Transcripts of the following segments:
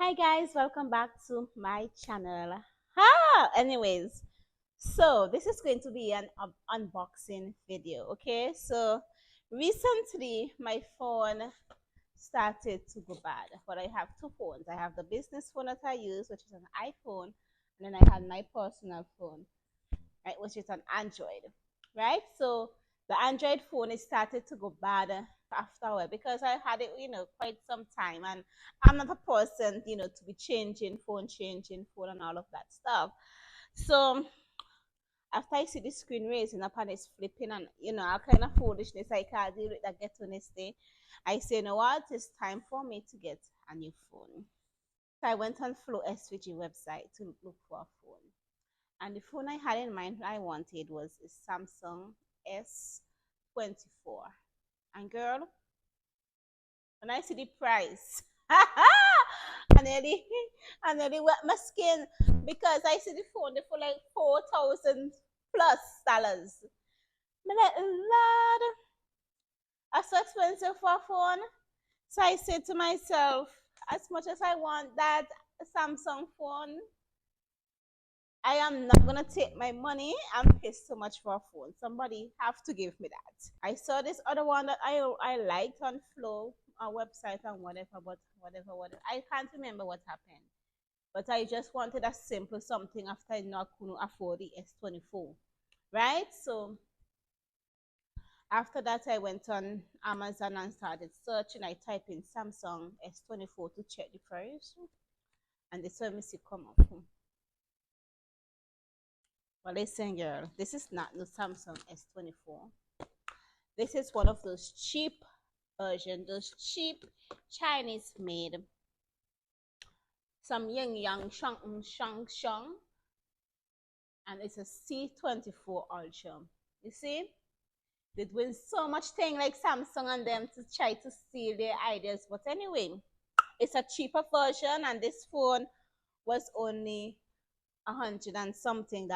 Hi guys, welcome back to my channel. Anyways, so this is going to be an unboxing video. Okay, so recently my phone started to go bad, but I have two phones. I have the business phone that I use, which is an iPhone, and then I had my personal phone, right, which is an Android, right? So the Android phone is started to go bad after a while because I had it, quite some time, and I'm not a person, to be changing phone, and all of that stuff. So after I see the screen raising up and it's flipping, and all kind of foolishness I can't deal with that get on this day, I say, you know what, it's time for me to get a new phone. So I went on Flow SVG website to look for a phone. And the phone I had in mind I wanted was a Samsung S24. And girl, when I see the price, I nearly, I nearly wet my skin because I see the phone they for like 4,000 plus dollars. I'm like, Lord, that's so expensive for a phone. So I said to myself, as much as I want that Samsung phone, I am not gonna take my money and pay so much for a phone. Somebody have to give me that. I saw this other one that I liked on Flow, a website and whatever, but whatever. I can't remember what happened. But I just wanted a simple something after I not couldn't afford the S24. Right? So after that I went on Amazon and started searching. I typed in Samsung S24 to check the price. And this one me see come up. Well, listen, girl, this is not the Samsung S24. This is one of those cheap versions, those cheap Chinese made. Some Yang Yang Shang, and it's a C24 Ultra. You see, they're doing so much thing like Samsung and them to try to steal their ideas. But anyway, it's a cheaper version, and this phone was only $100 and something.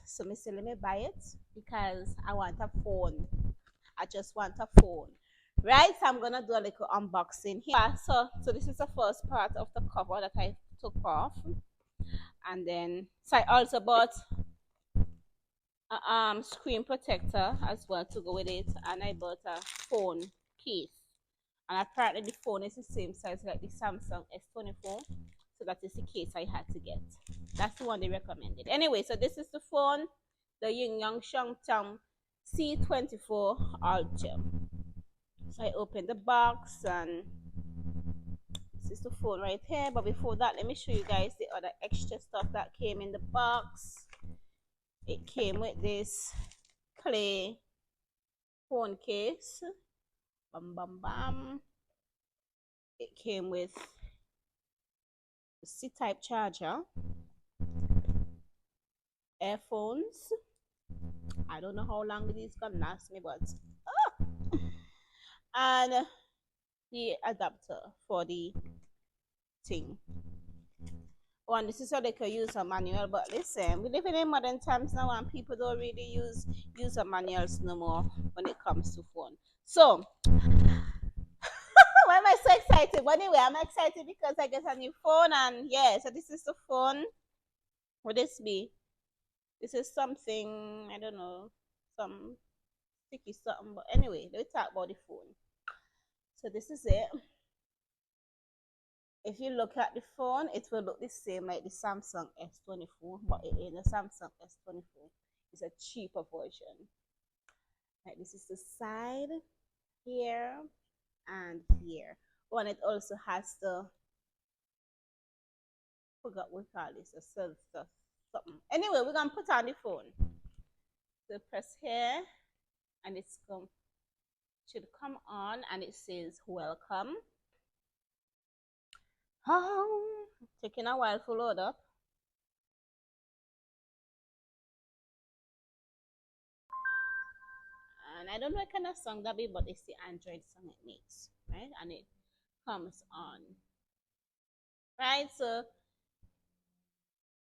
So me say let me buy it because I want a phone. I just want a phone. Right, so I'm gonna do a little unboxing here. So this is the first part of the cover that I took off, and then so I also bought a screen protector as well to go with it, and I bought a phone case. And apparently the phone is the same size like the Samsung S24, so that is the case I had to get. That's the one they recommended. Anyway, so this is the phone, the Ying Yang Shangtang C24 Ultra. So I opened the box, and this is the phone right here. But before that, let me show you guys the other extra stuff that came in the box. It came with this clay phone case. Bam bam bam. It came with the C-type charger, earphones. I don't know how long these gonna last me, but and the adapter for the thing. Oh, and this is how they can use a manual. But listen, we live in modern times now, and people don't really use a manuals no more when it comes to phone. So why am I so excited? But anyway, I'm excited because I get a new phone, and yeah, so this is the phone. Would this be? This is something, I don't know, some sticky something. But anyway, let's talk about the phone. So this is it. If you look at the phone, it will look the same like the Samsung S24, but it ain't the Samsung S24. It's a cheaper version. Like this is the side here and here. Oh, and it also has the, forgot what we call this, a self stuff something. Anyway, we're gonna put on the phone. So press here, and it's should come on, and it says welcome. Oh, taking a while to load up. And I don't know what kind of song that be, but it's the Android song it makes, right? And it comes on, right? So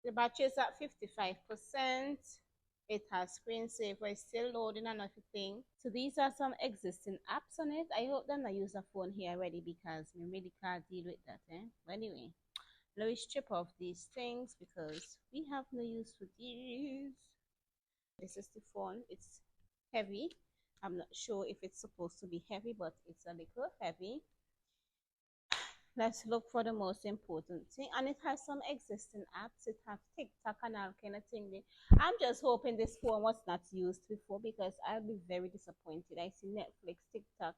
the battery is at 55%. It has screensaver, it's still loading and everything. So these are some existing apps on it. I hope them I use a phone here already because we really can't deal with that. But anyway, Let me strip off these things because we have no use for these. This is the phone. It's heavy. I'm not sure if it's supposed to be heavy, but it's a little heavy. Let's look for the most important thing. And it has some existing apps. It has TikTok and all kind of thing. I'm just hoping this phone was not used before because I'll be very disappointed. I see Netflix, TikTok,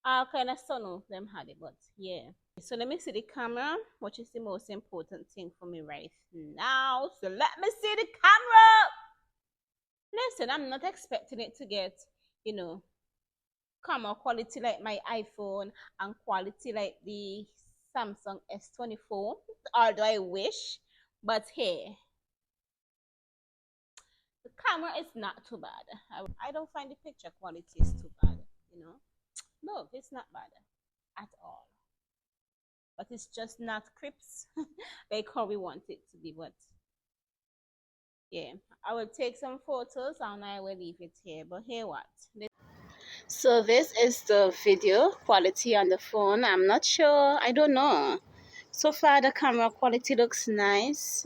all kind of son of them had it, but yeah. So let me see the camera, which is the most important thing for me right now. So let me see the camera. Listen, I'm not expecting it to get, you know, camera quality like my iPhone and quality like the Samsung S24, although I wish, but hey, the camera is not too bad. I don't find the picture quality is too bad, you know. No, it's not bad at all. But it's just not crisp like how we want it to be. But yeah, I will take some photos and I will leave it here. But here what? So this is the video quality on the phone. I'm not sure. I don't know. So far the camera quality looks nice.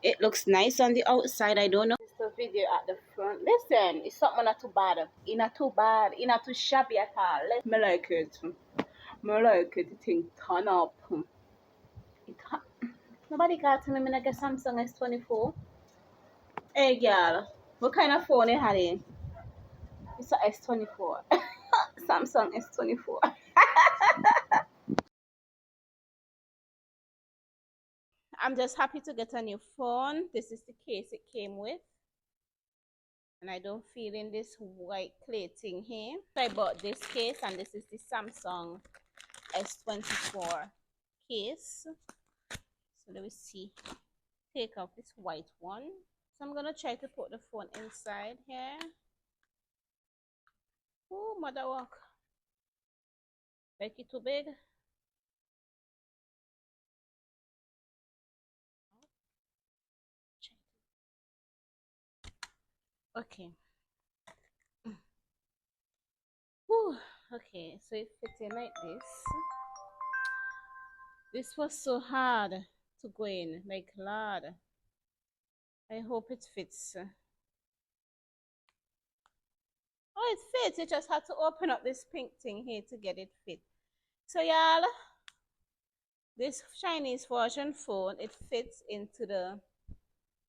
It looks nice on the outside. I don't know. This is the video at the front. Listen, it's something not too bad. It's not too bad. It's not too shabby at all. Me like it. Me like it. The thing turn up. Nobody got to me. I get Samsung S24. Hey girl, what kind of phone you had in? It's a S24. Samsung S24. I'm just happy to get a new phone. This is the case it came with. And I don't feel in this white plating here. So I bought this case and this is the Samsung S24 case. So let me see. Take off this white one. So I'm gonna try to put the phone inside here. Oh, mother walk. Make it too big. Okay. Whew. Okay, so it fits in like this. This was so hard to go in, like Lord. I hope it fits. Oh, it fits. You just had to open up this pink thing here to get it fit. So y'all, this Chinese version phone, it fits into the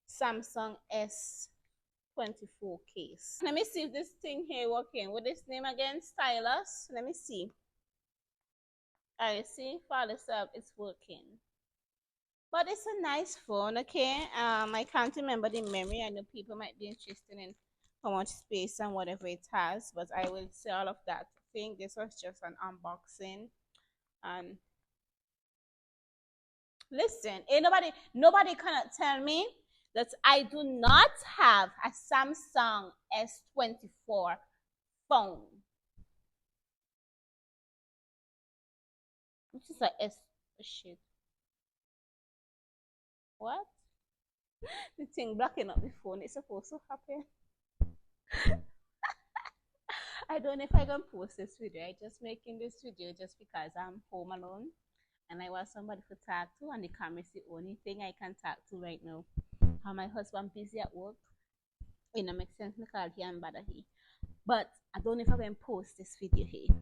Samsung S24 case. Let me see if this thing here working. With this name again, stylus. Let me see. I see, father sub, it's working. But it's a nice phone, okay? I can't remember the memory. I know people might be interested in how much space and whatever it has, but I will say all of that. I think this was just an unboxing. And listen, nobody cannot tell me that I do not have a Samsung S24 phone. Which is a S oh, shit. What? The thing blocking up the phone is supposed to happen. I don't know if I can post this video. I just making this video just because I'm home alone and I want somebody to talk to, and the camera is the only thing I can talk to right now. How my husband busy at work. It don't make sense me call here and bother here. But I don't know if I can post this video here.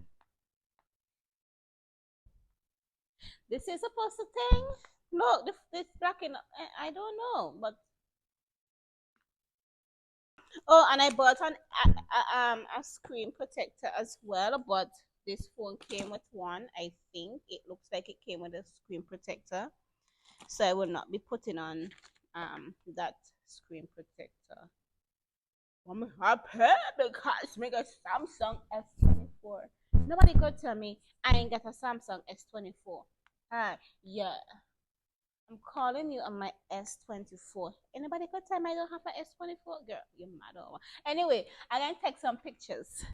This is supposed to thing. Look, this blocking up. I don't know, but oh, and I bought a screen protector as well, but this phone came with one. I think it looks like it came with a screen protector, so I will not be putting on that screen protector. I'm happy because I got Samsung S24. Nobody could tell me I ain't got a Samsung S24. Yeah. I'm calling you on my S24. Anybody could tell me I don't have an S24? Girl, you're mad over. Anyway, I can take some pictures.